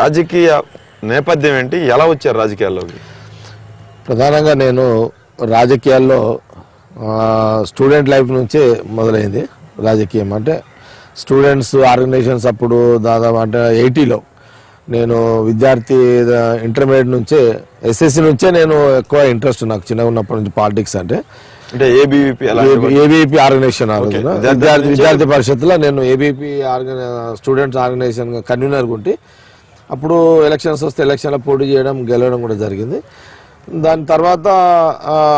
రాజకీయ నేపథ్యం ఏంటి, ఎలా వచ్చారు రాజకీయాల్లోకి? ప్రధానంగా నేను రాజకీయాల్లో స్టూడెంట్ లైఫ్ నుంచే మొదలైంది రాజకీయం. అంటే స్టూడెంట్స్ ఆర్గనైజేషన్స్ అప్పుడు దాదాపు అంటే 80లో నేను విద్యార్థి ఇంటర్మీడియట్ నుంచే ఎస్ఎస్సి నుంచే నేను ఎక్కువ ఇంట్రెస్ట్ నాకు చిన్నగా ఉన్నప్పటి నుంచి పాలిటిక్స్ అంటే ఏబీపీ ఆర్గనైజేషన్ విద్యార్థి పరిషత్లో నేను ఏబీపీ స్టూడెంట్స్ ఆర్గనైజేషన్ కన్వీనర్ ఉంటే అప్పుడు ఎలక్షన్స్ వస్తే ఎలక్షన్లో పోటీ చేయడం గెలవడం కూడా జరిగింది. దాని తర్వాత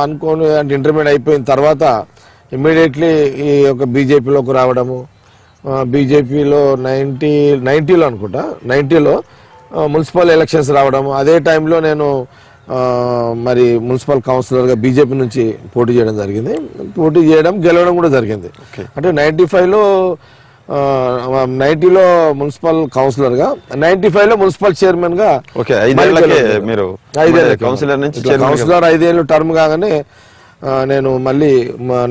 అనుకోని అంటే ఇంటర్మీడియట్ అయిపోయిన తర్వాత ఇమ్మీడియట్లీ ఈ యొక్క బీజేపీలోకి రావడము, బీజేపీలో 90లో అనుకుంటా 90లో మున్సిపల్ ఎలక్షన్స్ రావడము. అదే టైంలో నేను మరి మున్సిపల్ కౌన్సిలర్గా బీజేపీ నుంచి పోటీ చేయడం జరిగింది. పోటీ చేయడం గెలవడం కూడా జరిగింది. అంటే 90లో మున్సిపల్ కౌన్సిలర్ గా, 95లో మున్సిపల్ చైర్మన్ గా కౌన్సిలర్ 5 ఏళ్ళు టర్మ్ కాగానే నేను మళ్ళీ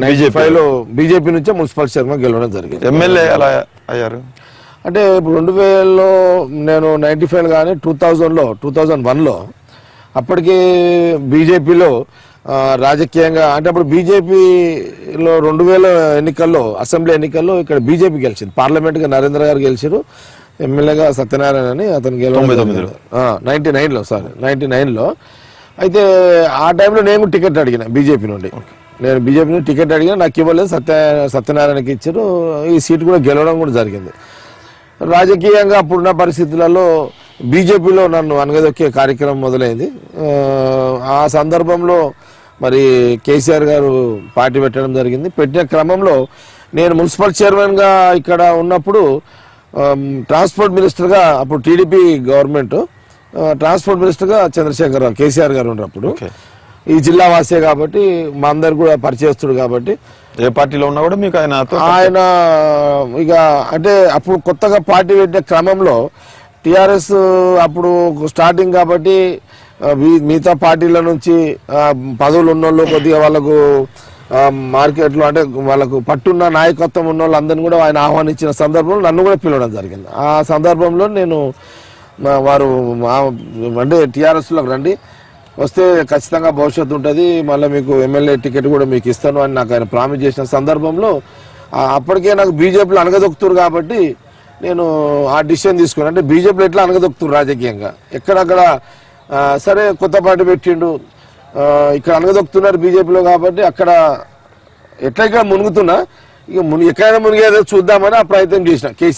95లో బీజేపీ నుంచే మున్సిపల్ చైర్మన్ గెలవడం జరిగింది. ఎమ్మెల్యే ఎలా అయ్యారు అంటే ఇప్పుడు 2000లో నేను 95 కానీ 2001లో అప్పటికి బీజేపీలో రాజకీయంగా అంటే అప్పుడు బీజేపీలో 2000 ఎన్నికల్లో అసెంబ్లీ ఎన్నికల్లో ఇక్కడ బీజేపీ గెలిచింది. పార్లమెంట్గా నరేంద్ర గారు గెలిచారు, ఎమ్మెల్యేగా సత్యనారాయణ అని అతను గెలవడం 99లో. అయితే ఆ టైంలో నేను టికెట్ అడిగిన బీజేపీ నుండి. నేను బీజేపీ నుండి టికెట్ అడిగినా, నాకు ఇవ్వలేదు, సత్యనారాయణకి ఇచ్చారు. ఈ సీటు కూడా గెలవడం కూడా జరిగింది. రాజకీయంగా అప్పుడున్న పరిస్థితులలో బీజేపీలో నన్ను అనగదొక్కే కార్యక్రమం మొదలైంది. ఆ సందర్భంలో మరి కేసీఆర్ గారు పార్టీ పెట్టడం జరిగింది. పెట్టిన క్రమంలో నేను మున్సిపల్ చైర్మన్గా ఇక్కడ ఉన్నప్పుడు ట్రాన్స్పోర్ట్ మినిస్టర్గా అప్పుడు టీడీపీ గవర్నమెంట్ ట్రాన్స్పోర్ట్ మినిస్టర్గా చంద్రశేఖరరావు కేసీఆర్ గారు ఉన్నప్పుడు ఈ జిల్లా వాసే కాబట్టి మా అందరు కూడా పరిచయస్తుడు కాబట్టి ఏ పార్టీలో ఉన్నా కూడా మీకు ఆయన ఇక అంటే అప్పుడు కొత్తగా పార్టీ పెట్టిన క్రమంలో టిఆర్ఎస్ అప్పుడు స్టార్టింగ్ కాబట్టి మిగతా పార్టీల నుంచి పదవులు ఉన్నోళ్ళు కొద్దిగా వాళ్ళకు మార్కెట్లో అంటే వాళ్ళకు పట్టున్న నాయకత్వం ఉన్న వాళ్ళు అందరినీ కూడా ఆయన ఆహ్వానించిన సందర్భంలో నన్ను కూడా పిలవడం జరిగింది. ఆ సందర్భంలో నేను వారు అంటే టీఆర్ఎస్లోకి రండి, వస్తే ఖచ్చితంగా భవిష్యత్తు ఉంటుంది, మళ్ళీ మీకు ఎమ్మెల్యే టికెట్ కూడా మీకు ఇస్తాను అని నాకు ఆయన ప్రామిస్ చేసిన సందర్భంలో అప్పటికే నాకు బీజేపీలో అనగదొక్కుతారు కాబట్టి నేను ఆ డిసిషన్ తీసుకున్నాను. అంటే బీజేపీలో ఎట్లా అనగదొక్కుతారు రాజకీయంగా ఎక్కడక్కడ సరే కొత్త పార్టీ పెట్టిండు, ఇక్కడ అనగదొక్కుతున్నారు బీజేపీలో కాబట్టి అక్కడ ఎట్లా ఇక్కడ మునుగుతున్నా ఇక ఎక్కడైనా మునిగేదో చూద్దామని ఆ ప్రయత్నం చేసిన కేసీఆర్